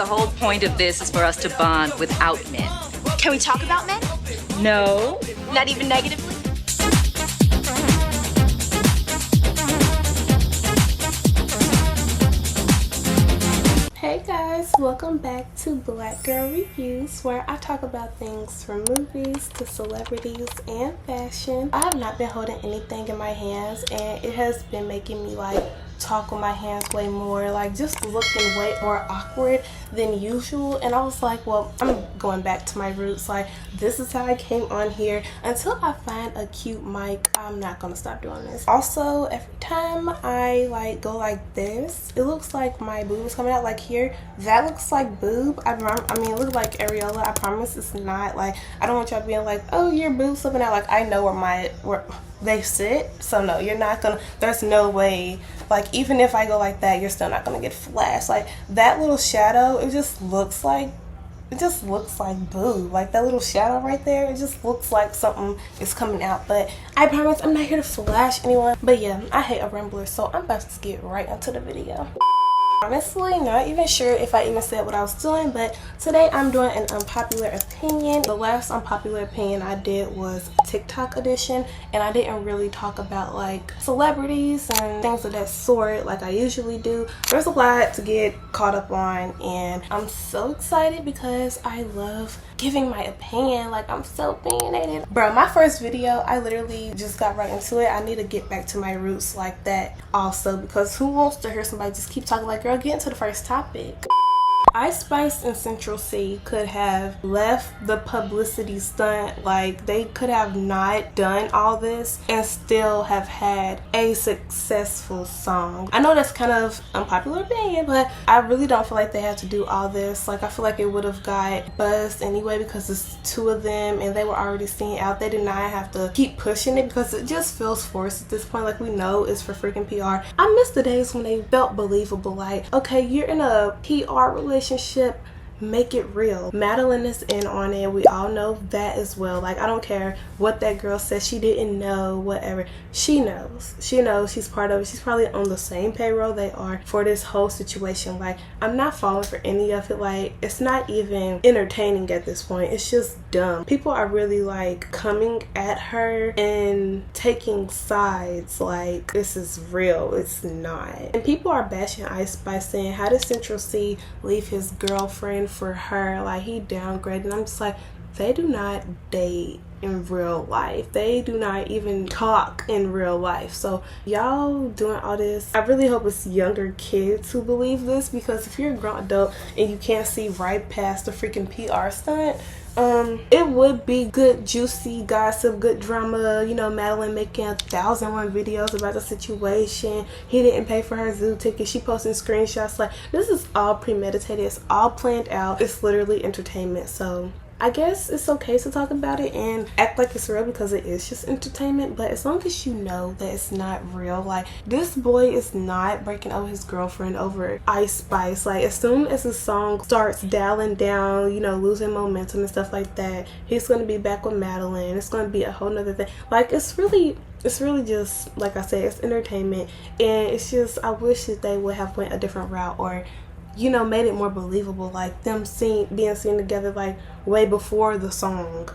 The whole point of this is for us to bond without men. Can we talk about men? No. Not even negatively? Hey guys, welcome back to Black Girl Reviews, where I talk about things from movies to celebrities and fashion. I have not been holding anything in my hands, and it has been making me talk with my hands way more, just looking way more awkward than usual. And I was like, well, I'm going back to my roots. This is how I came on here. Until I find a cute mic, I'm not gonna stop doing this. Also, every time I go like this, it looks like my boob is coming out. Here, that looks like boob. I mean, it looks like areola. I promise it's not. I don't want y'all being like, oh, your boob's slipping out. I know where they sit, so no, you're not gonna, there's no way, even if I go like that, you're still not gonna get flashed. That little shadow, it just looks like boob. That little shadow right there, it just looks like something is coming out. But I promise I'm not here to flash anyone. But yeah, I hate a rambler, so I'm about to get right into the video. Honestly, not even sure if I even said what I was doing, but today I'm doing an unpopular opinion. The last unpopular opinion I did was TikTok edition, and I didn't really talk about celebrities and things of that sort like I usually do. There's a lot to get caught up on, and I'm so excited because I love giving my opinion. I'm so opinionated. Bro, my first video, I literally just got right into it. I need to get back to my roots like that also, because who wants to hear somebody just keep talking girl, get into the first topic. Spice and Central C could have left the publicity stunt. They could have not done all this and still have had a successful song. I know that's kind of unpopular opinion, but I really don't feel like they had to do all this. I feel like it would have got buzzed anyway because it's two of them and they were already seen out. They did not have to keep pushing it because it just feels forced at this point. We know it's for freaking PR. I miss the days when they felt believable. Okay, you're in a PR relationship, make it real. Madeline is in on it. We all know that as well. I don't care what that girl says. She didn't know, whatever. She knows. She knows she's part of it. She's probably on the same payroll they are for this whole situation. I'm not falling for any of it. It's not even entertaining at this point. It's just dumb. People are really coming at her and taking sides this is real. It's not. And people are bashing Ice by saying, how did Central C leave his girlfriend for her? He downgraded. And I'm just they do not date in real life. They do not even talk in real life. So y'all doing all this, I really hope it's younger kids who believe this, because if you're a grown adult and you can't see right past the freaking PR stunt, it would be good juicy gossip, good drama. Madeline making 1,001 videos about the situation. He didn't pay for her zoo ticket. She posting screenshots. This is all premeditated. It's all planned out. It's literally entertainment. So I guess it's okay to talk about it and act like it's real because it is just entertainment. But as long as you know that it's not real, this boy is not breaking up with his girlfriend over Ice Spice. As soon as the song starts dialing down, losing momentum and stuff like that, he's going to be back with Madeline. It's going to be a whole nother thing. It's really just, like I said, it's entertainment. And it's just, I wish that they would have went a different route, or made it more believable, them being seen together way before the song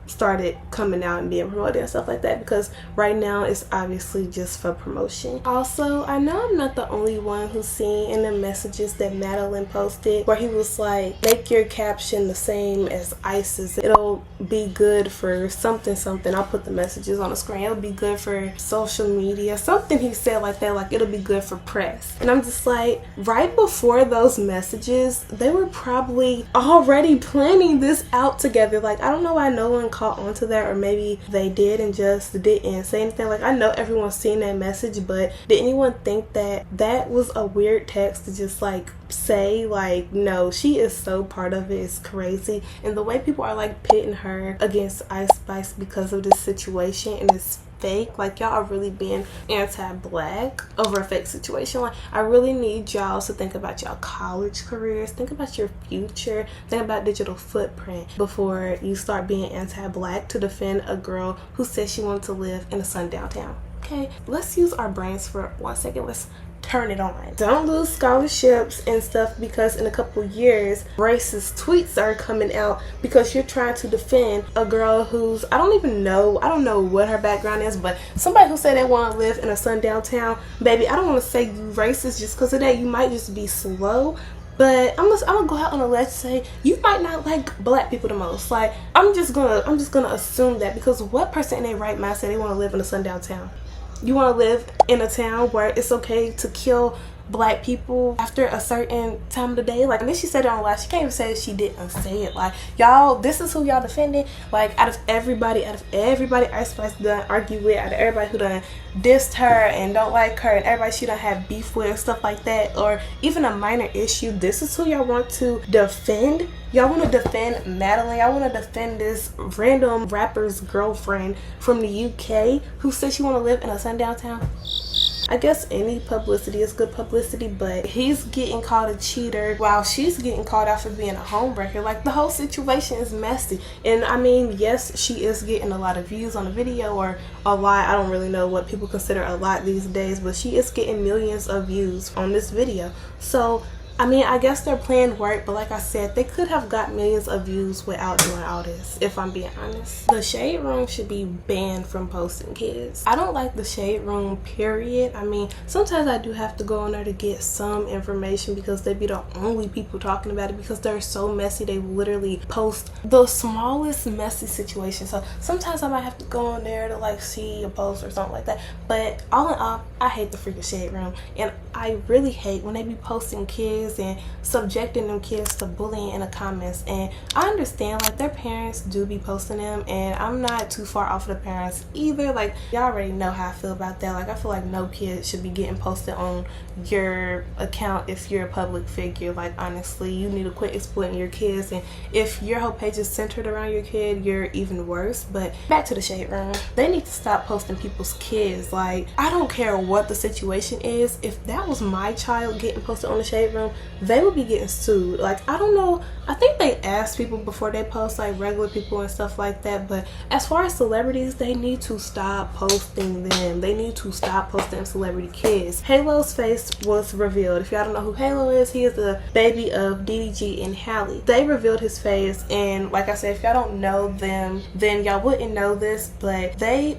started coming out and being promoted and stuff like that, because right now it's obviously just for promotion. Also, I know I'm not the only one who's seen in the messages that Madeline posted where he was make your caption the same as Ice's. It'll be good for something. I'll put the messages on the screen. It'll be good for social media. Something he said like that, it'll be good for press. And I'm just right before those messages, they were probably already planning this out together. I don't know why no one caught onto that, or maybe they did and just didn't say anything. I know everyone's seen that message, but did anyone think that that was a weird text to just say? No, she is so part of it. It's crazy. And the way people are pitting her against Ice Spice because of this situation, and it's fake. Y'all are really being anti-black over a fake situation. I really need y'all to think about y'all college careers, think about your future, think about digital footprint before you start being anti-black to defend a girl who said she wanted to live in a sundown town. Okay, let's use our brains for 1 second. Let's turn it on. Don't lose scholarships and stuff because in a couple years racist tweets are coming out because you're trying to defend a girl who's I don't know what her background is, but somebody who said they want to live in a sundown town. Baby, I don't want to say you racist just because of that. You might just be slow. But I'm gonna go out on a ledge and say you might not like black people the most. Like I'm just gonna assume that because what person in their right mind said they want to live in a sundown town? You want to live in a town where it's okay to kill black people after a certain time of the day? Like, and then she said it on live. She can't even say she didn't say it. Like, y'all, this is who y'all defending. Like, out of everybody Ice Spice done argue with, out of everybody who done dissed her and don't like her, and everybody she done have beef with and stuff like that, or even a minor issue, this is who y'all want to defend? Y'all want to defend Madeline? Y'all want to defend this random rapper's girlfriend from the UK who said she want to live in a sundown town? I guess any publicity is good publicity, but he's getting called a cheater while she's getting called out for being a homewrecker. Like, the whole situation is messy. And I mean, yes, she is getting a lot of views on the video, or a lot. I don't really know what people consider a lot these days, but she is getting millions of views on this video. So I mean, I guess their plan worked, but like I said, they could have got millions of views without doing all this, if I'm being honest. The Shade Room should be banned from posting kids. I don't like the Shade Room, period. I mean, sometimes I do have to go on there to get some information because they be the only people talking about it because they're so messy. They literally post the smallest messy situation. So sometimes I might have to go on there to like see a post or something like that. But all in all, I hate the freaking Shade Room. And I really hate when they be posting kids and subjecting them kids to bullying in the comments. And I understand, like, their parents do be posting them, and I'm not too far off of the parents either. Like, y'all already know how I feel about that. Like, I feel like no kid should be getting posted on your account if you're a public figure. Like, honestly, you need to quit exploiting your kids, and if your whole page is centered around your kid, you're even worse. But back to the Shade Room, they need to stop posting people's kids. Like, I don't care what the situation is. If that was my child getting posted on the Shade Room, they would be getting sued. Like, I don't know, I think they ask people before they post, like regular people and stuff like that. But as far as celebrities, they need to stop posting them. They need to stop posting celebrity kids. Halo's face was revealed. If y'all don't know who Halo is, he is the baby of DDG and Halle. They revealed his face, and like I said, if y'all don't know them, then y'all wouldn't know this, but they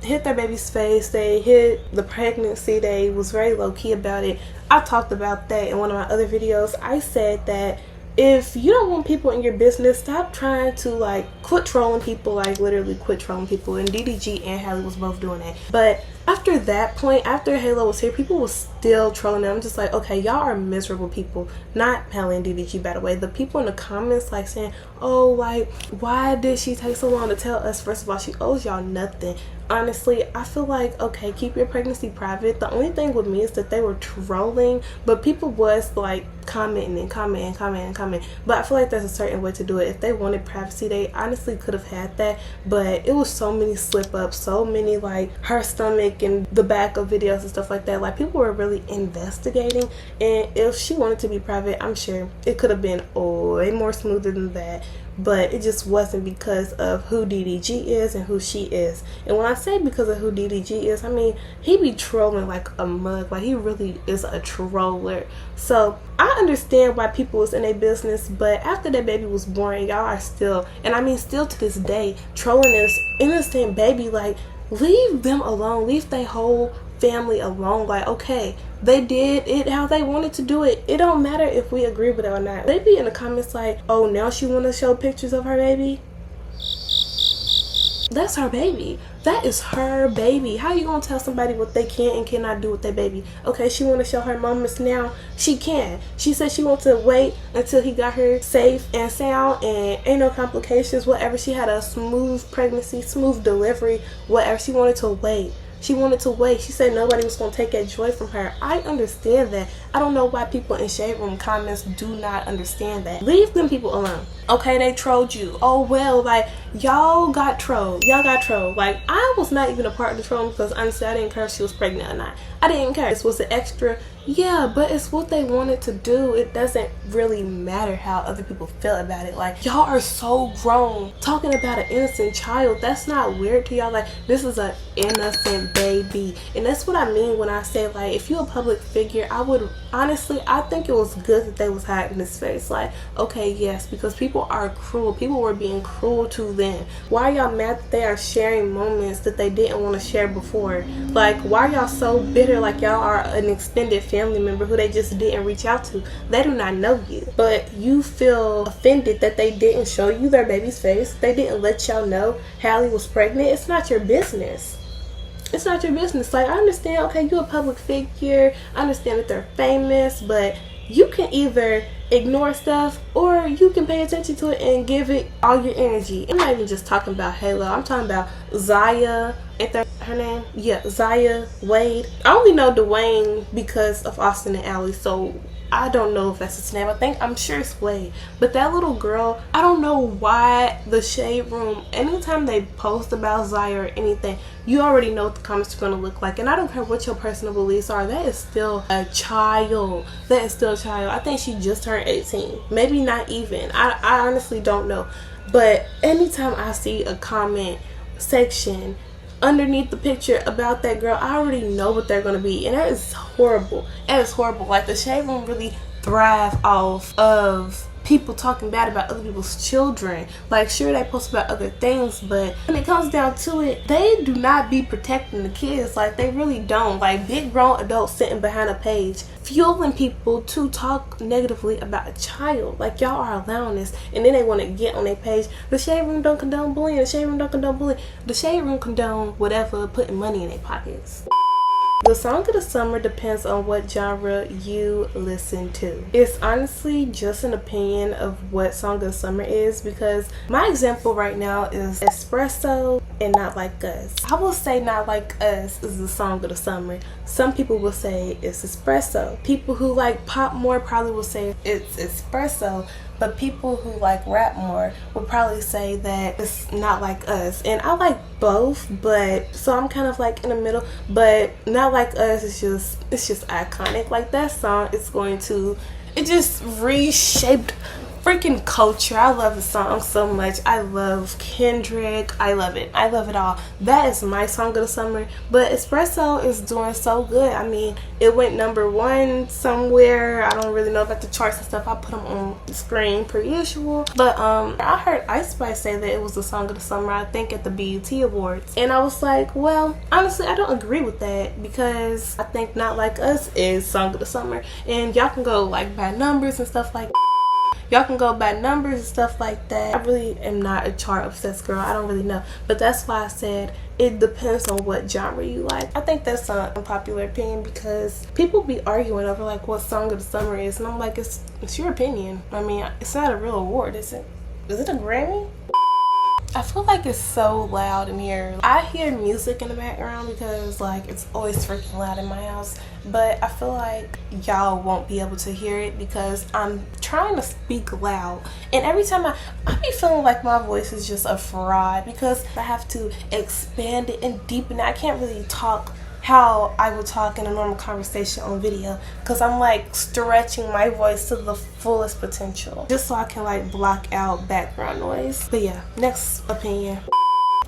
hit their baby's face. They hid the pregnancy. They was very low-key about it. I talked about that in one of my other videos. I said that if you don't want people in your business, stop trying to like quit trolling people, like literally quit trolling people. And DDG and Halle was both doing that. But after that point, after Halo was here, people was still trolling them. I'm just like, okay, y'all are miserable people. Not Halle and DDG, by the way. The people in the comments like saying, oh, like, why did she take so long to tell us? First of all, she owes y'all nothing. Honestly, I feel like, okay, keep your pregnancy private. The only thing with me is that they were trolling, but people was like commenting and commenting. But I feel like there's a certain way to do it. If they wanted privacy, they honestly could have had that. But it was so many slip ups, so many like her stomach and the back of videos and stuff like that. Like, people were really investigating, and if she wanted to be private, I'm sure it could have been way more smoother than that. But it just wasn't because of who DDG is and who she is. And when I say because of who DDG is, I mean, he be trolling like a mug. Like, he really is a troller. So I understand why people was in their business, but after that baby was born, y'all are still, and I mean still to this day, trolling this innocent baby. Like, leave them alone. Leave their whole family alone. Like, okay, they did it how they wanted to do it. It don't matter if we agree with it or not. They be in the comments like, oh, now she want to show pictures of her baby. That's her baby. That is her baby. How you gonna tell somebody what they can and cannot do with their baby? Okay, she want to show her moments now. She can. She said she want to wait until he got her safe and sound and ain't no complications, whatever. She had a smooth pregnancy, smooth delivery, whatever. She wanted to wait. She wanted to wait. She said nobody was going to take that joy from her. I understand that. I don't know why people in Shade Room comments do not understand that. Leave them people alone. Okay, they trolled you. Oh, well, like, y'all got trolled. Y'all got trolled. Like, I was not even a part of the trolling because honestly, I didn't care if she was pregnant or not. I didn't care. This was an extra Yeah, but it's what they wanted to do. It doesn't really matter how other people feel about it. Like, y'all are so grown. Talking about an innocent child, that's not weird to y'all. Like, this is an innocent baby. And that's what I mean when I say, like, if you're a public figure, I would, honestly, I think it was good that they was hiding his face. Like, okay, yes, because people are cruel. People were being cruel to them. Why are y'all mad that they are sharing moments that they didn't want to share before? Like, why are y'all so bitter like y'all are an extended family member who they just didn't reach out to? They do not know you, but you feel offended that they didn't show you their baby's face. They didn't let y'all know Halle was pregnant. It's not your business. It's not your business. Like, I understand, okay, you're a public figure, I understand that they're famous, but you can either ignore stuff or you can pay attention to it and give it all your energy. I'm not even just talking about Halo. I'm talking about Zaya. Ain't that her name? Yeah, Zaya Wade. I only know Dwayne because of Austin and Ally, so I don't know if that's his name. I'm sure it's Wade. But that little girl, I don't know why the Shade Room, anytime they post about Zaya or anything, you already know what the comments are going to look like. And I don't care what your personal beliefs are. That is still a child. That is still a child. I think she just turned 18. Maybe not even. I honestly don't know. But anytime I see a comment section underneath the picture about that girl, I already know what they're going to be. And that is horrible. That is horrible. Like, the Shade Room really thrive off of people talking bad about other people's children. Like, sure, they post about other things, but when it comes down to it, they do not be protecting the kids. Like, they really don't. Like, big grown adults sitting behind a page fueling people to talk negatively about a child. Like, y'all are allowing this, and then they want to get on their page. The Shade Room don't condone bullying. The Shade Room don't condone bullying. The Shade Room condone whatever, putting money in their pockets. The song of the summer depends on what genre you listen to. It's honestly just an opinion of what song of the summer is, because my example right now is Espresso and Not Like Us. I will say Not Like Us is the song of the summer. Some people will say it's Espresso. People who like pop more probably will say it's Espresso. But people who like rap more would probably say that it's Not Like Us. And I like both, but so I'm kind of like in the middle. But Not Like Us is just iconic. Like, that song is it just reshaped freaking culture. I love the song so much. I love Kendrick. I love it. I love it all. That is my song of the summer. But Espresso is doing so good. I mean, it went #1 somewhere. I don't really know about the charts and stuff. I put them on the screen per usual. But I heard Ice Spice say that it was the song of the summer, I think at the BET Awards. And I was like, well, honestly, I don't agree with that, because I think Not Like Us is song of the summer. And y'all can go like by numbers and stuff like that. Y'all can go by numbers and stuff like that. I really am not a chart obsessed girl. I don't really know. But that's why I said it depends on what genre you like. I think that's an unpopular opinion, because people be arguing over like what song of the summer is. And I'm like, it's your opinion. I mean, it's not a real award, is it? Is it a Grammy? I feel like it's so loud in here. I hear music in the background because like it's always freaking loud in my house, but I feel like y'all won't be able to hear it because I'm trying to speak loud, and every time I be feeling like my voice is just a fraud because I have to expand it and deepen it. I can't really talk how I would talk in a normal conversation on video because I'm like stretching my voice to the fullest potential just so I can like block out background noise. But yeah, next opinion.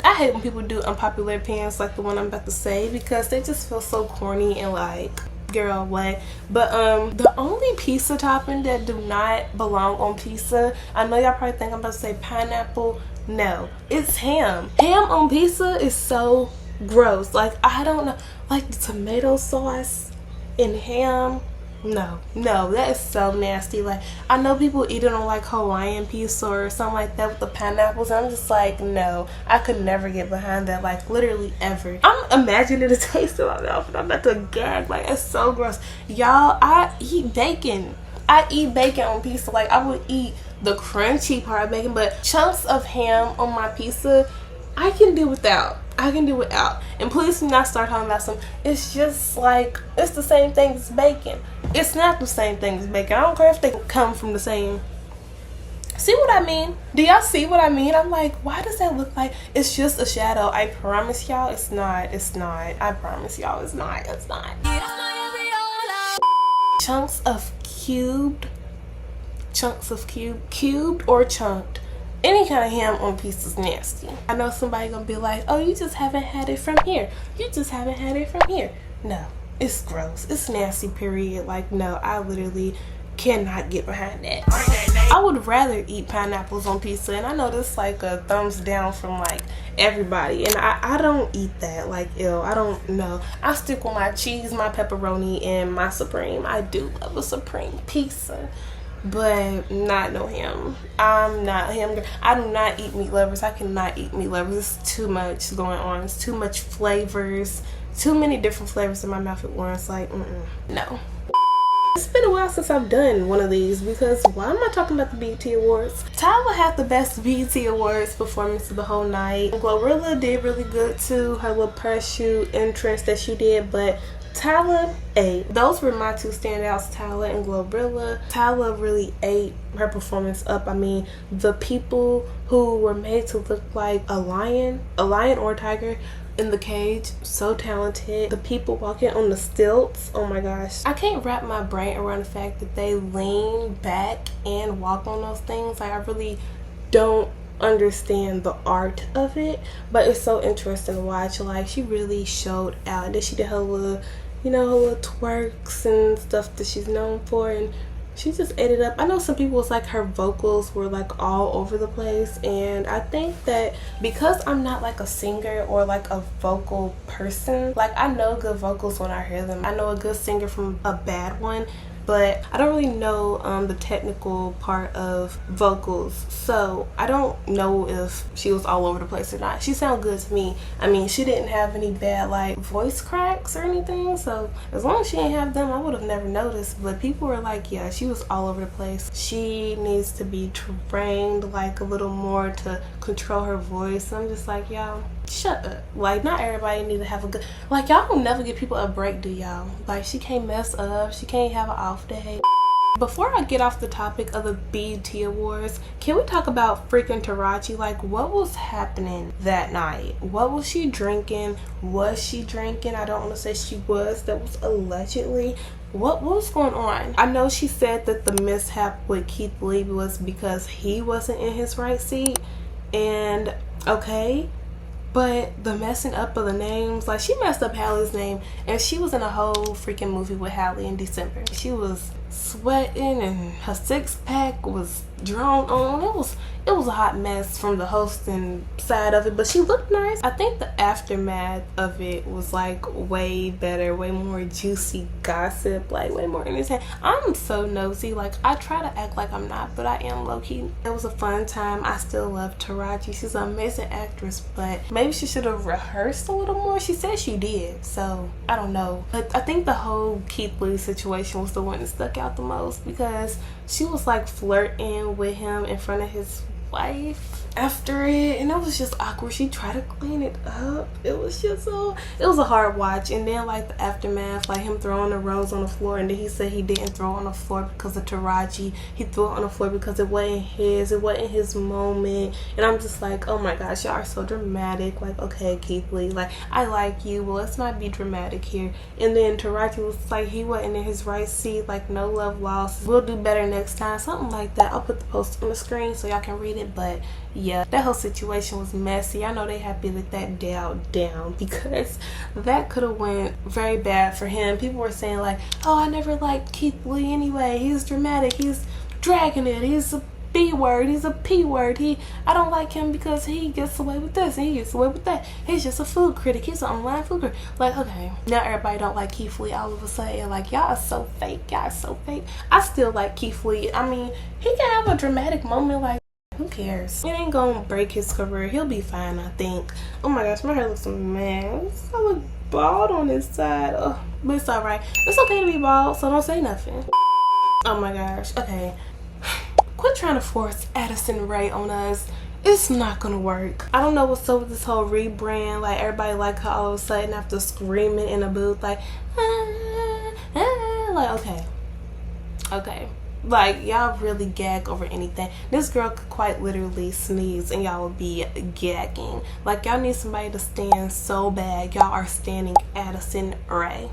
I hate when people do unpopular opinions like the one I'm about to say because they just feel so corny and like, girl, what? But the only pizza topping that do not belong on pizza, I know y'all probably think I'm about to say pineapple. No, it's ham. Ham on pizza is so gross. Like, I don't know, like the tomato sauce and ham, no, that is so nasty. Like, I know people eat it on like Hawaiian pizza or something like that with the pineapples, and I'm just like, no, I could never get behind that, like literally ever. I'm imagining the taste in my mouth and I'm about to gag. Like, it's so gross. Y'all, I eat bacon on pizza. Like, I would eat the crunchy part of bacon, but chunks of ham on my pizza I can do without. And please do not start talking about some, it's just like, it's the same thing as bacon. It's not the same thing as bacon. I don't care if they come from the same. See what I mean? Do y'all see what I mean? I'm like, why does that look like it's just a shadow? I promise y'all it's not. I promise y'all it's not. Chunks of cubed or chunked. Any kind of ham on pizza is nasty. I know somebody gonna be like, oh, you just haven't had it from here. You just haven't had it from here. No, it's gross. It's nasty, period. Like, no, I literally cannot get behind that. I would rather eat pineapples on pizza, and I know this like a thumbs down from like everybody, and I don't eat that. Like, ew, I don't know. I stick with my cheese, my pepperoni, and my supreme. I do love a supreme pizza, but not no ham. I'm not ham girl. I do not eat meat lovers. I cannot eat meat lovers. It's too much going on. It's too much flavors. Too many different flavors in my mouth at once. Like, no. It's been a while since I've done one of these, because why am I talking about the BET Awards? Tyla had the best BET Awards performance of the whole night. Glorilla did really good too. Her little parachute entrance that she did, but Tyla ate. Those were my two standouts, Tyla and Glorilla. Tyla really ate her performance up. I mean, the people who were made to look like a lion or a tiger in the cage, so talented. The people walking on the stilts, oh my gosh. I can't wrap my brain around the fact that they lean back and walk on those things. Like, I really don't understand the art of it, but it's so interesting to watch. Like, she really showed out, and then she did her little, you know, her little twerks and stuff that she's known for, and she just ate it up. I know some people was like her vocals were like all over the place, and I think that because I'm not like a singer or like a vocal person, like I know good vocals when I hear them. I know a good singer from a bad one, but I don't really know the technical part of vocals, so I don't know if she was all over the place or not. She sounded good to me. I mean, she didn't have any bad like voice cracks or anything, so as long as she didn't have them, I would have never noticed. But people were like, yeah, she was all over the place. She needs to be trained like a little more to control her voice. I'm just like, y'all, shut up. Like, not everybody need to have a good, like, y'all don't never give people a break, do y'all? Like, she can't mess up, she can't have an off day. Before I get off the topic of the BET Awards, can we talk about freaking Taraji? Like, what was happening that night? What was she drinking? Was she drinking? I don't want to say she was. That was allegedly. What was going on? I know she said that the mishap with Keith Lee was because he wasn't in his right seat, and okay, but the messing up of the names, like, she messed up Halle's name, and she was in a whole freaking movie with Halle in December. She was sweating and her six-pack was drawn on. It was a hot mess from the hosting side of it, but she looked nice. I think the aftermath of it was like way better, way more juicy gossip, like way more entertaining. I'm so nosy. Like, I try to act like I'm not, but I am low-key. It was a fun time. I still love Taraji. She's an amazing actress, but maybe she should have rehearsed a little more. She said she did, so I don't know. But I think the whole Keith Lee situation was the one that stuck out the most, because she was like flirting with him in front of his wife after it, and it was just awkward. She tried to clean it up. It was just it was a hard watch. And then like the aftermath, like him throwing the rose on the floor, and then he said he didn't throw it on the floor because of Taraji. He threw it on the floor because it wasn't his moment. And I'm just like, oh my gosh, y'all are so dramatic. Like, okay, Keith Lee, like, I like you, well, let's not be dramatic here. And then Taraji was like, he wasn't in his right seat, like, no love lost, we'll do better next time, something like that. I'll put the post on the screen so y'all can read it. But yeah, that whole situation was messy. I know they happy to let that down, because that could have went very bad for him. People were saying like, oh, I never liked Keith Lee anyway, he's dramatic, he's dragging it, he's a B word, he's a P word, I don't like him because he gets away with this and he gets away with that, he's just a food critic, he's an online food critic. Like, okay, now everybody don't like Keith Lee all of a sudden. Like, y'all are so fake, y'all are so fake. I still like Keith Lee. I mean, he can have a dramatic moment, like, who cares? It ain't gonna break his career. He'll be fine, I think. Oh my gosh, my hair looks a mess. I look bald on this side. Ugh, but it's alright. It's okay to be bald, so don't say nothing. Oh my gosh. Okay. Quit trying to force Addison Rae on us. It's not gonna work. I don't know what's up with this whole rebrand. Like, everybody like her all of a sudden after screaming in a booth like, like, okay. Like, y'all really gag over anything. This girl could quite literally sneeze and y'all would be gagging. Like, y'all need somebody to stand so bad. Y'all are standing Addison Rae.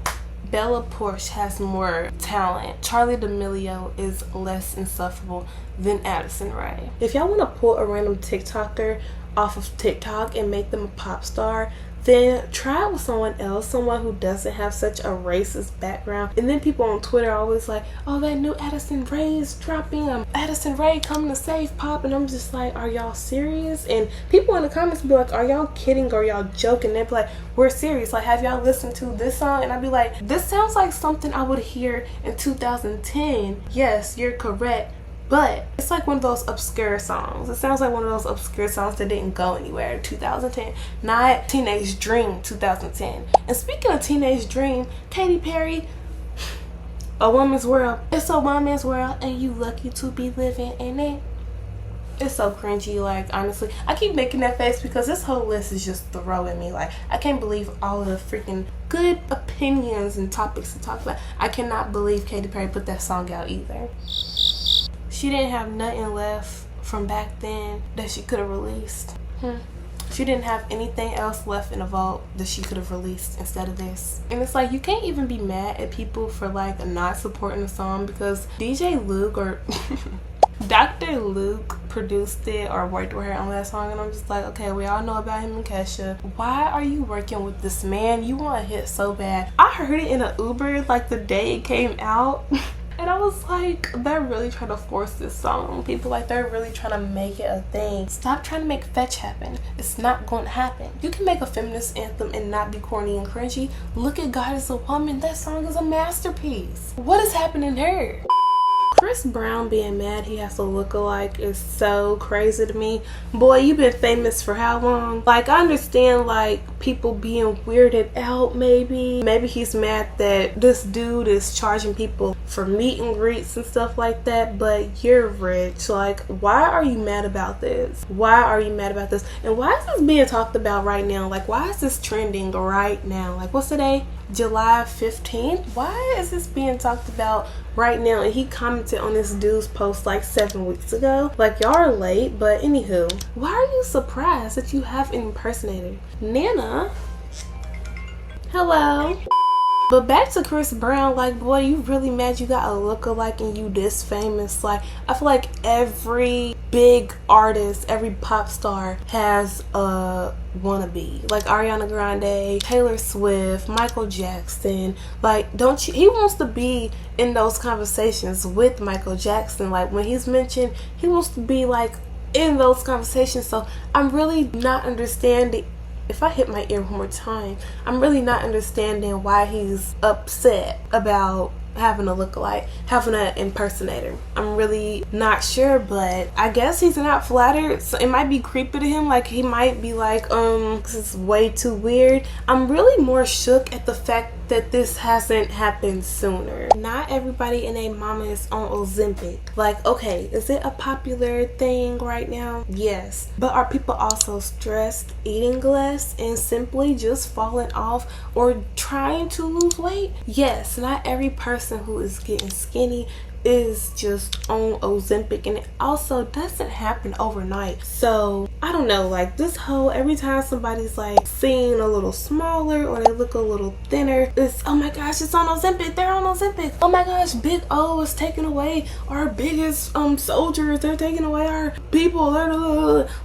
Bella Porsche has more talent. Charlie D'Amelio is less insufferable than Addison Rae. If y'all want to pull a random TikToker off of TikTok and make them a pop star, then try it with someone else, someone who doesn't have such a racist background. And then people on Twitter are always like, oh, that new Addison Rae is dropping, Addison Rae coming to save pop. And I'm just like, are y'all serious? And people in the comments be like, are y'all kidding or y'all joking? They'd be like, we're serious, like, have y'all listened to this song? And I'd be like, this sounds like something I would hear in 2010. Yes, you're correct, but it's like one of those obscure songs. It sounds like one of those obscure songs that didn't go anywhere in 2010. Not Teenage Dream 2010. And speaking of Teenage Dream, Katy Perry, A Woman's World. It's a woman's world and you lucky to be living in it. It's so cringy, like, honestly. I keep making that face because this whole list is just throwing me. Like, I can't believe all of the freaking good opinions and topics to talk about. I cannot believe Katy Perry put that song out either. She didn't have nothing left from back then that she could have released. She didn't have anything else left in the vault that she could have released instead of this. And it's like, you can't even be mad at people for like not supporting the song because DJ Luke or Dr. Luke produced it or worked with her on that song, and I'm just like, okay, we all know about him and Kesha. Why are you working with this man? You want a hit so bad. I heard it in an Uber like the day it came out. And I was like, they're really trying to force this song on people. Like, they're really trying to make it a thing. Stop trying to make fetch happen. It's not going to happen. You can make a feminist anthem and not be corny and cringy. Look at God Is a Woman. That song is a masterpiece. What is happening here? Chris Brown being mad he has a lookalike is so crazy to me. Boy, you've been famous for how long? Like, I understand like people being weirded out maybe. Maybe he's mad that this dude is charging people for meet and greets and stuff like that, but you're rich. Like, why are you mad about this? Why are you mad about this? And why is this being talked about right now? Like, why is this trending right now? Like, what's today? July 15th? Why is this being talked about right now? And he commented on this dude's post like 7 weeks ago. Like, y'all are late, but anywho, why are you surprised that you have an impersonator? Nana, hello. But back to Chris Brown, like, boy, you really mad you got a lookalike and you this famous? Like, I feel like every big artist, every pop star has a wannabe. Like Ariana Grande, Taylor Swift, Michael Jackson. Like, don't you, he wants to be in those conversations with Michael Jackson. Like, when he's mentioned, he wants to be like in those conversations. So I'm really not understanding. If I hit my ear one more time, I'm really not understanding why he's upset about having a lookalike, having an impersonator. I'm really not sure, but I guess he's not flattered. So it might be creepy to him. Like, he might be like, this is way too weird. I'm really more shook at the fact that this hasn't happened sooner. Not everybody and their mama is on Ozempic. Like, okay, is it a popular thing right now? Yes. But are people also stressed, eating less, and simply just falling off or trying to lose weight? Yes. Not every person who is getting skinny is just on Ozempic, and it also doesn't happen overnight. So I don't know, like, this whole, every time somebody's like seen a little smaller or they look a little thinner, it's, oh my gosh, it's on Ozempic, they're on Ozempic. Oh my gosh, Big O is taking away our biggest soldiers, they're taking away our people.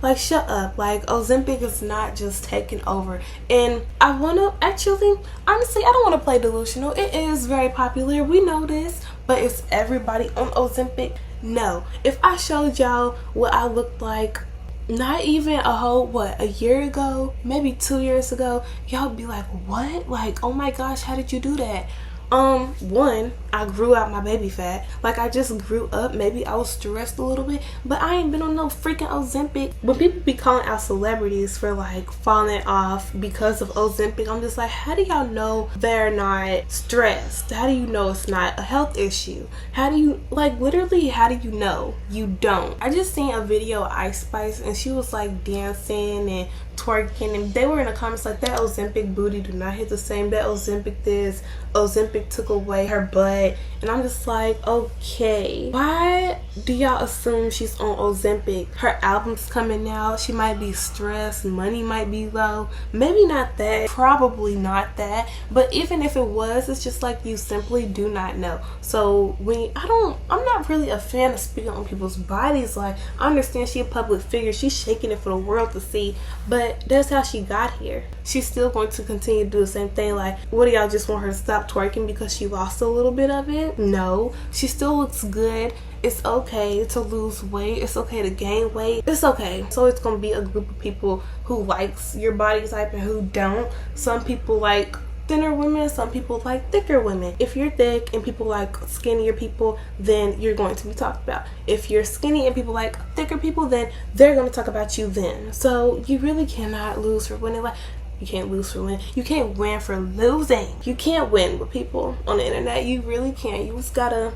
Like, shut up. Like, Ozempic is not just taking over. And I want to actually, honestly, I don't want to play delusional. It is very popular, we know this, but is everybody on Ozempic? No. If I showed y'all what I looked like not even a year ago, maybe 2 years ago, y'all be like, what? Like, oh my gosh, how did you do that? One, I grew out my baby fat. Like, I just grew up. Maybe I was stressed a little bit, but I ain't been on no freaking Ozempic. When people be calling out celebrities for like falling off because of Ozempic, I'm just like, how do y'all know they're not stressed? How do you know it's not a health issue? How do you, like, literally, how do you know? You don't. I just seen a video of Ice Spice and she was like dancing and twerking, and they were in the comments like, that Ozempic booty do not hit the same, that Ozempic this, Ozempic took away her butt butt. And I'm just like, okay, why do y'all assume she's on Ozempic? Her album's coming out, she might be stressed, money might be low. Maybe not that, probably not that, but even if it was, it's just like you simply do not know. So I'm not really a fan of speaking on people's bodies. Like, I understand she a public figure, she's shaking it for the world to see, but that's how she got here. She's still going to continue to do the same thing. Like, what do y'all just want her to stop twerking because she lost a little bit of it? No, she still looks good. It's okay to lose weight, it's okay to gain weight, it's okay. So it's gonna be a group of people who likes your body type and who don't. Some people like thinner women, some people like thicker women. If you're thick and people like skinnier people, then you're going to be talked about. If you're skinny and people like thicker people, then they're going to talk about you then. So you really cannot lose for winning. Like, you can't lose for winning. You can't win for losing. You can't win with people on the internet. You really can't. You just gotta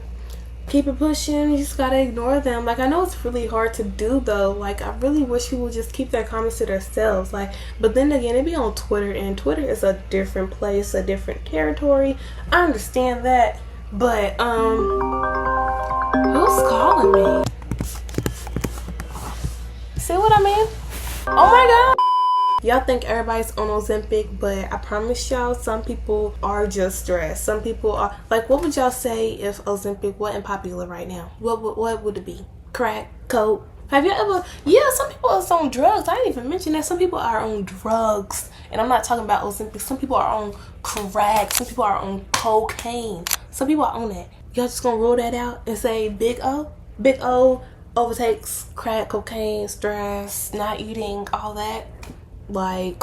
keep it pushing. You just gotta ignore them. Like, I know it's really hard to do though. Like, I really wish people would just keep their comments to themselves. Like, but then again, it be on Twitter, and Twitter is a different place, a different territory. I understand that, but who's calling me? See what I mean? Oh my god. Y'all think everybody's on Ozempic, but I promise y'all, some people are just stressed. Some people are like, what would y'all say if Ozempic wasn't popular right now? What would it be? Crack? Coke? Have you ever? Yeah, some people are on drugs. I didn't even mention that. Some people are on drugs, and I'm not talking about Ozempic. Some people are on crack. Some people are on cocaine. Some people are on that. Y'all just gonna rule that out and say Big O? Big O overtakes crack, cocaine, stress, not eating, all that? Like,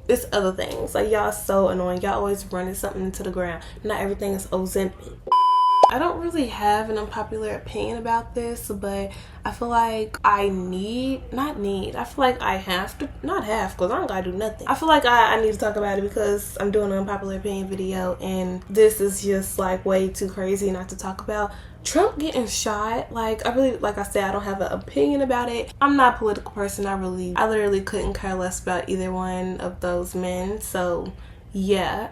it's other things. Like, y'all so annoying. Y'all always running something into the ground. Not everything is Ozempic. I don't really have an unpopular opinion about this, but I feel like I feel like I have to, not have, because I don't gotta do nothing. I feel like I need to talk about it because I'm doing an unpopular opinion video, and this is just like way too crazy not to talk about. Trump getting shot, like, like I said, I don't have an opinion about it. I'm not a political person. I literally couldn't care less about either one of those men. So yeah.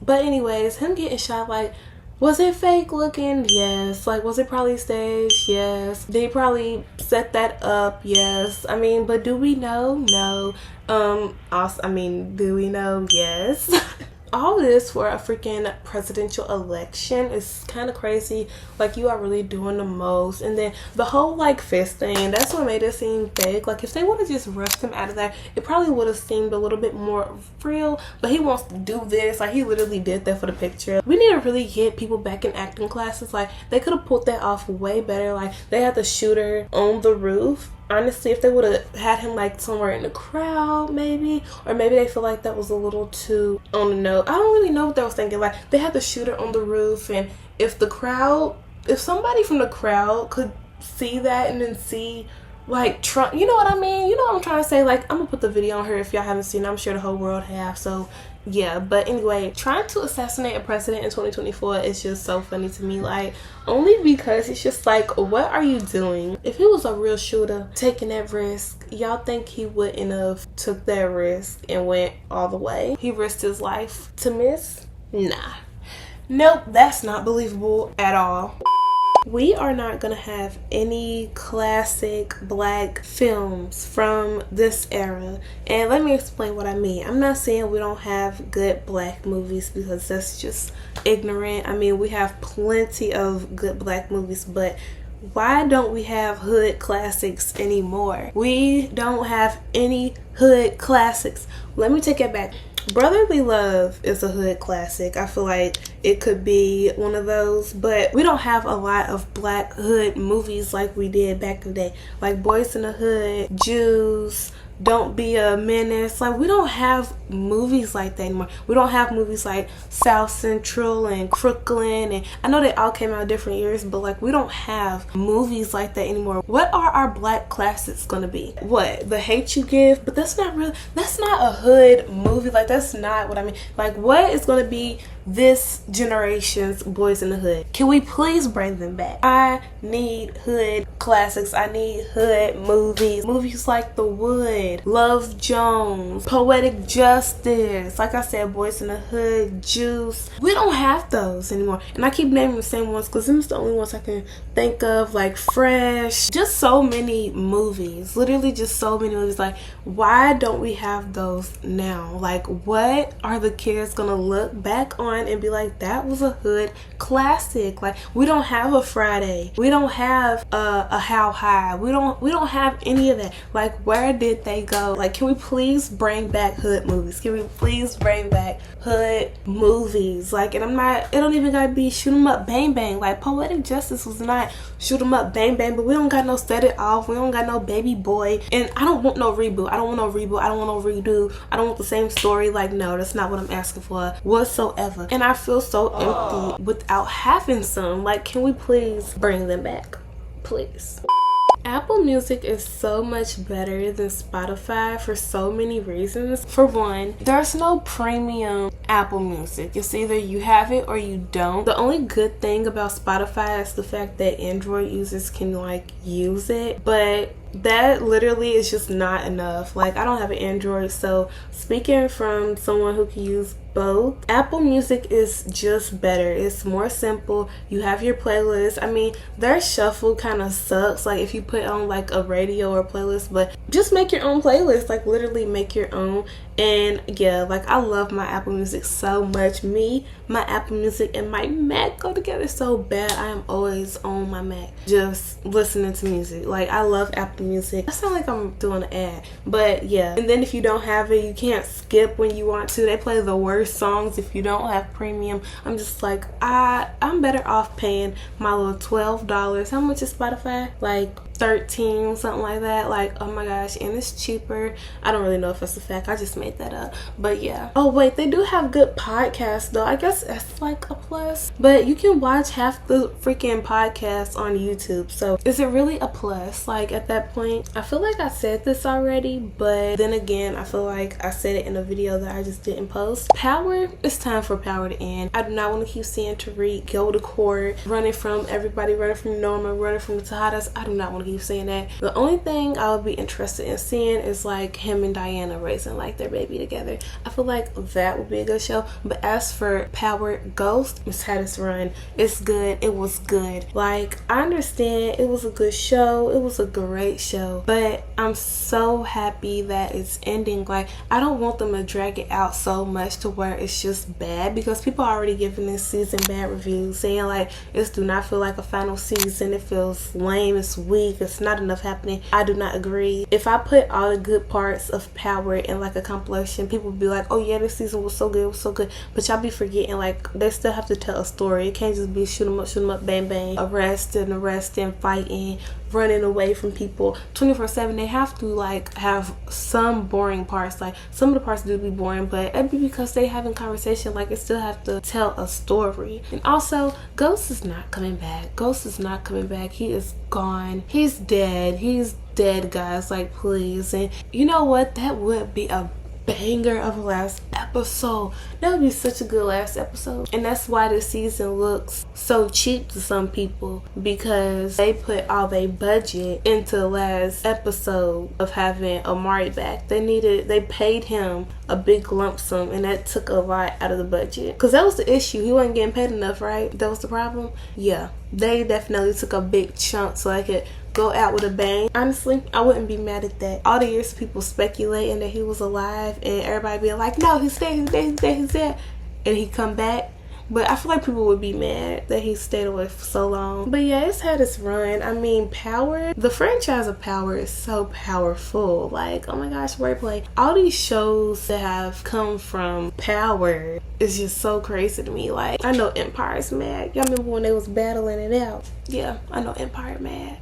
But anyways, him getting shot, like, was it fake looking? Yes. Like, was it probably staged? Yes. They probably set that up? Yes. I mean, but do we know? No. Also, I mean, do we know? Yes. All this for a freaking presidential election is kind of crazy. Like, you are really doing the most. And then the whole like fist thing, that's what made it seem fake. Like, if they would have just rushed him out of there, it probably would have seemed a little bit more real. But he wants to do this. Like, he literally did that for the picture. We need to really get people back in acting classes. Like, they could have pulled that off way better. Like, they had the shooter on the roof. Honestly, if they would have had him like somewhere in the crowd, maybe, or maybe they feel like that was a little too on the nose. I don't really know what they was thinking. Like, they had the shooter on the roof, and if somebody from the crowd could see that and then see like Trump, you know what I mean? You know what I'm trying to say? Like, I'm gonna put the video on here if y'all haven't seen it. I'm sure the whole world have. So yeah, but anyway, trying to assassinate a president in 2024 is just so funny to me. Like, only because it's just like, what are you doing? If he was a real shooter taking that risk, y'all think he wouldn't have took that risk and went all the way? He risked his life to miss? Nah. Nope, that's not believable at all. We are not gonna have any classic black films from this era, and let me explain what I mean. I'm not saying we don't have good black movies, because that's just ignorant. I mean, we have plenty of good black movies, but why don't we have hood classics anymore? We don't have any hood classics. Let me take it back. Brotherly Love is a hood classic. I feel like it could be one of those, but we don't have a lot of black hood movies like we did back in the day. Like Boys in the Hood, Jews, Don't Be a Menace. Like, we don't have movies like that anymore. We don't have movies like South Central and Crooklyn, and I know they all came out different years, but like, we don't have movies like that anymore. What are our black classics gonna be? What? The Hate You Give? But that's not a hood movie. Like, that's not what I mean. Like, what is gonna be this generation's Boys in the Hood. Can we please bring them back? I need hood classics. I need hood movies. Movies like The Wood, Love Jones, Poetic Justice. Like I said, Boys in the Hood, Juice. We don't have those anymore. And I keep naming the same ones because them are the only ones I can think of. Like Fresh. Just so many movies. Literally just so many movies. Like, why don't we have those now? Like, what are the kids gonna look back on and be like, that was a hood classic? Like, we don't have a Friday. We don't have a How High. We don't have any of that. Like, where did they go? Like, can we please bring back hood movies? Can we please bring back hood movies? Like, and it don't even gotta be shoot 'em up bang bang. Like, Poetic Justice was not shoot 'em up bang bang, but we don't got no Set It Off. We don't got no Baby Boy. And I don't want no reboot. I don't want no reboot. I don't want no redo. I don't want the same story. Like, no, that's not what I'm asking for whatsoever. And I feel so empty without having some. Like, can we please bring them back? Please. Apple Music is so much better than Spotify for so many reasons. For one, there's no premium Apple Music. It's either you have it or you don't. The only good thing about Spotify is the fact that Android users can like use it, but that literally is just not enough. Like, I don't have an Android, so speaking from someone who can use both, Apple Music is just better. It's more simple. You have your playlist. I mean, their shuffle kind of sucks, like if you put on like a radio or playlist, but just make your own playlist. Like, literally make your own. And yeah, like, I love my Apple Music so much. My Apple Music and my Mac go together so bad. I am always on my Mac just listening to music. Like, I love Apple Music. I sound like I'm doing an ad, but yeah. And then if you don't have it, you can't skip when you want to. They play the worst songs if you don't have premium. I'm just like, I'm better off paying my little $12. How much is Spotify? Like 13, something like that. Like, oh my gosh, and it's cheaper. I don't really know if that's a fact. I just made that up, but yeah. Oh wait, they do have good podcasts though. I guess that's like a plus, but you can watch half the freaking podcasts on YouTube, so is it really a plus? Like, at that point, I feel like I said this already, but then again, I feel like I said it in a video that I just didn't post. Power, it's time for Power to end. I do not want to keep seeing Tariq go to court, running from everybody, running from Norma, running from the Tejadas. I do not want to keep saying that. The only thing I would be interested in seeing is like him and Diana raising like their baby together. I feel like that would be a good show. But as for Power Ghost, Miss Addison Rae, it's good. It was good. Like, I understand it was a good show. It was a great show, but I'm so happy that it's ending. Like, I don't want them to drag it out so much to where it's just bad, because people are already giving this season bad reviews, saying like, this do not feel like a final season. It feels lame. It's weak. It's not enough happening. I do not agree. If I put all the good parts of Power in like a compilation, people would be like, oh yeah, this season was so good, it was so good. But y'all be forgetting, like, they still have to tell a story. It can't just be shoot 'em up, bang bang, arresting, fighting, running away from people 24/7. They have to like have some boring parts. Like, some of the parts do be boring, but it'd be because they having conversation. Like, it still have to tell a story. And also, Ghost is not coming back. Ghost is not coming back. He is gone. He's dead. He's dead, guys. Like, please. And you know what? That would be a banger of a last episode. That would be such a good last episode. And that's why this season looks so cheap to some people, because they put all their budget into the last episode of having Omari back. They paid him a big lump sum, and that took a lot out of the budget, because that was the issue. He wasn't getting paid enough, right? That was the problem. Yeah, they definitely took a big chunk so I could go out with a bang. Honestly, I wouldn't be mad at that. All the years people speculating that he was alive and everybody being like, no, he's dead, and he come back. But I feel like people would be mad that he stayed away for so long. But yeah, it's had its run. I mean, Power, the franchise of Power is so powerful. Like, oh my gosh, wordplay. All these shows that have come from Power is just so crazy to me. Like, I know Empire's mad. Y'all remember when they was battling it out? Yeah, I know Empire mad.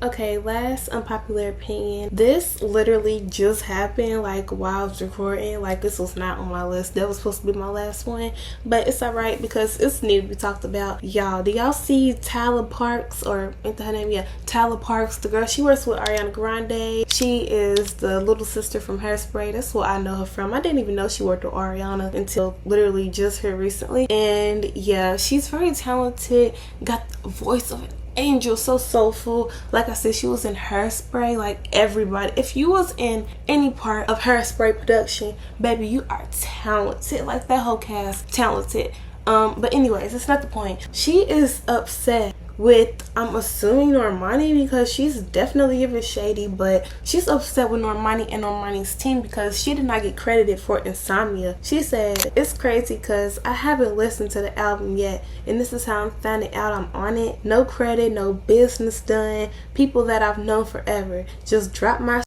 Okay, last unpopular opinion. This literally just happened like while I was recording. Like, this was not on my list. That was supposed to be my last one, but it's alright because it's need to be talked about. Y'all, do y'all see Tyla Parks, or ain't that her name? Yeah, Tyla Parks, the girl, she works with Ariana Grande. She is the little sister from Hairspray. That's what I know her from. I didn't even know she worked with Ariana until literally just here recently. And yeah, she's very talented, got the voice of an angel, so soulful. Like I said, she was in Hairspray. Like everybody, if you was in any part of Hairspray production, baby, you are talented. Like that whole cast, talented. But anyways, that's not the point. She is upset with, I'm assuming, Normani, because she's definitely giving shady, but she's upset with Normani and Normani's team because she did not get credited for Insomnia. She said, it's crazy because I haven't listened to the album yet, and this is how I'm finding out I'm on it. No credit, no business done. People that I've known forever just dropped my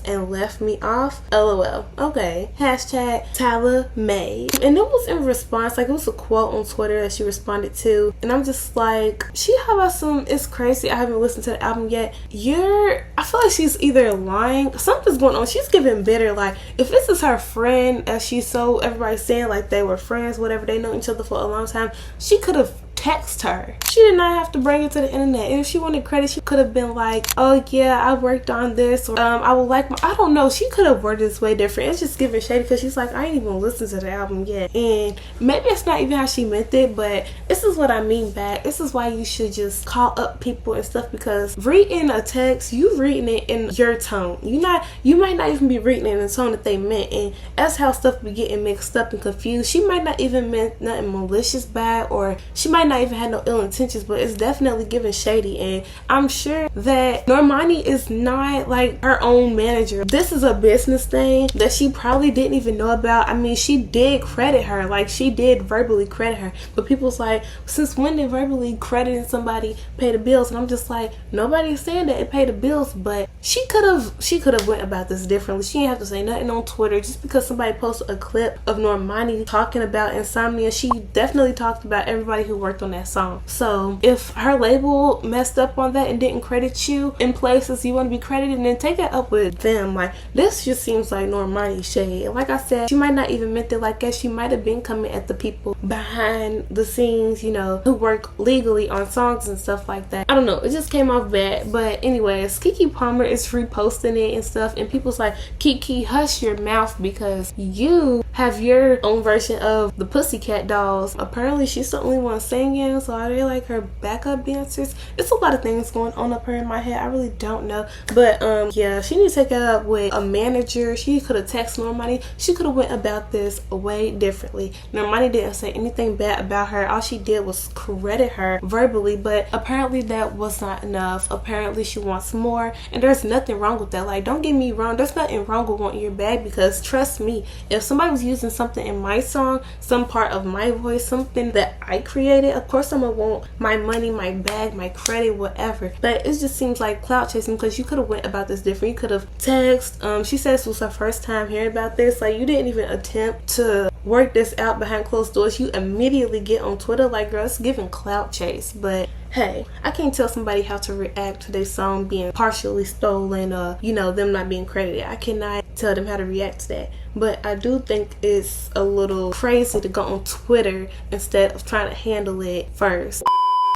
and left me off. LOL. Okay. Hashtag Tyla May. And it was in response, like it was a quote on Twitter that she responded to, and I'm just like, she have us some, it's crazy, I haven't listened to the album yet. I feel like she's either lying, something's going on. She's giving bitter. Like if this is her friend, as she's so, everybody's saying like they were friends, whatever, they know each other for a long time, she could have text her. She did not have to bring it to the internet. And if she wanted credit, she could have been like, oh yeah, I worked on this, or I would like I don't know, she could have worded this way different. It's just giving shady because she's like, I ain't even listened to the album yet. And maybe it's not even how she meant it, but this is what I mean back. This is why you should just call up people and stuff, because reading a text, you reading it in your tone. You might not even be reading it in the tone that they meant, and that's how stuff be getting mixed up and confused. She might not even meant nothing malicious bad, or she might not even had no ill intentions, but it's definitely giving shady. And I'm sure that Normani is not like her own manager. This is a business thing that she probably didn't even know about. I mean, she did credit her, like she did verbally credit her, but people's like, since when did verbally crediting somebody pay the bills? And I'm just like, nobody's saying that it paid the bills, but she could have went about this differently. She didn't have to say nothing on Twitter. Just because somebody posted a clip of Normani talking about Insomnia, she definitely talked about everybody who worked on that song. So if her label messed up on that and didn't credit you in places you want to be credited, then take it up with them. Like this just seems like Normani shade. And like I said, she might not even meant it like that. She might have been coming at the people behind the scenes, you know, who work legally on songs and stuff like that. I don't know, it just came off bad. But anyways, Keke Palmer is reposting it and stuff, and people's like, Keke, hush your mouth because you have your own version of the Pussycat Dolls. Apparently she's the only one singing, so are they like her backup dancers? It's a lot of things going on up here in my head. I really don't know, but yeah, she needs to take it up with a manager. She could have texted Normani. She could have went about this way differently. Normani didn't say anything bad about her. All she did was credit her verbally, but apparently that was not enough. Apparently she wants more, and there's nothing wrong with that. Like, don't get me wrong, there's nothing wrong with wanting your bag, because trust me, if somebody was using something in my song, some part of my voice, something that I created, of course I'm gonna want my money, my bag, my credit, whatever. But it just seems like clout chasing, because you could have went about this different. You could have texted. She says this was her first time hearing about this. Like, you didn't even attempt to work this out behind closed doors. You immediately get on Twitter. Like, girl, it's giving clout chase. But hey, I can't tell somebody how to react to their song being partially stolen, or you know, them not being credited. I cannot tell them how to react to that. But I do think it's a little crazy to go on Twitter instead of trying to handle it first.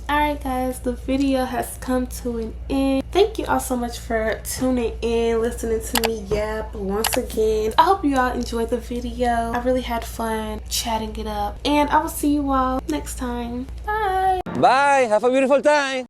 Alright guys, the video has come to an end. Thank you all so much for tuning in, listening to me yap once again. I hope you all enjoyed the video. I really had fun chatting it up, and I will see you all next time. Bye! Bye! Have a beautiful time!